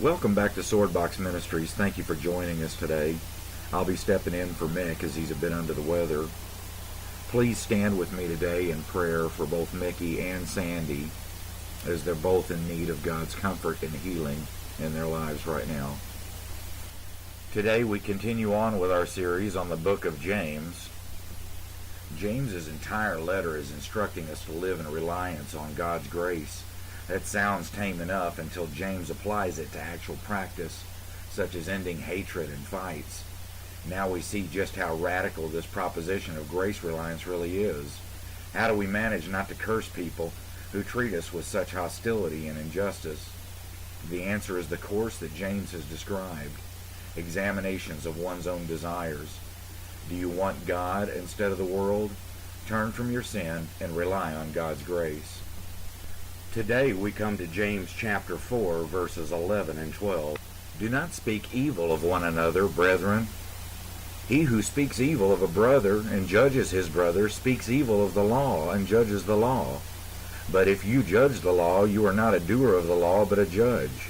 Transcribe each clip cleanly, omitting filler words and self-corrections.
Welcome back to Swordbox Ministries. Thank you for joining us today. I'll be stepping in for Mick as he's a bit under the weather. Please stand with me today in prayer for both Mickey and Sandy, as they're both in need of God's comfort and healing in their lives right now. Today we continue on with our series on the book of James. James's entire letter is instructing us to live in reliance on God's grace. That sounds tame enough until James applies it to actual practice, such as ending hatred and fights. Now we see just how radical this proposition of grace reliance really is. How do we manage not to curse people who treat us with such hostility and injustice? The answer is the course that James has described: examinations of one's own desires. Do you want God instead of the world? Turn from your sin and rely on God's grace. Today we come to James chapter 4, verses 11 and 12. Do not speak evil of one another, brethren. He who speaks evil of a brother and judges his brother speaks evil of the law and judges the law. But if you judge the law, you are not a doer of the law, but a judge.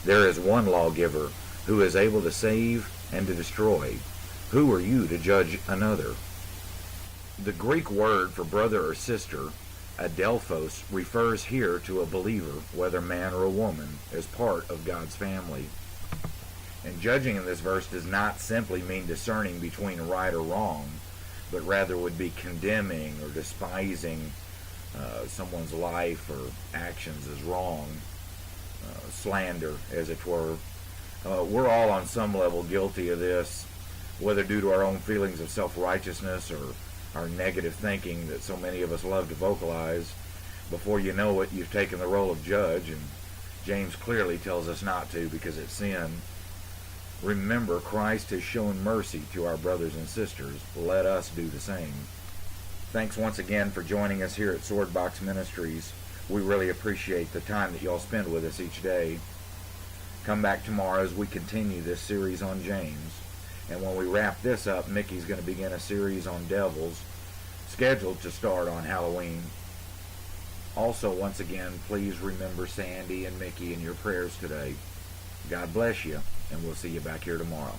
There is one lawgiver who is able to save and to destroy. Who are you to judge another? The Greek word for brother or sister, adelphos, refers here to a believer, whether man or a woman, as part of God's family. And judging in this verse does not simply mean discerning between right or wrong, but rather would be condemning or despising someone's life or actions as wrong, slander, as it were. We're all on some level guilty of this, whether due to our own feelings of self-righteousness or our negative thinking that so many of us love to vocalize. Before you know it, you've taken the role of judge, and James clearly tells us not to because it's sin. Remember, Christ has shown mercy to our brothers and sisters. Let us do the same. Thanks once again for joining us here at Swordbox Ministries. We really appreciate the time that y'all spend with us each day. Come back tomorrow as we continue this series on James. And when we wrap this up, Mickey's going to begin a series on devils, scheduled to start on Halloween. Also, once again, please remember Sandy and Mickey in your prayers today. God bless you, and we'll see you back here tomorrow.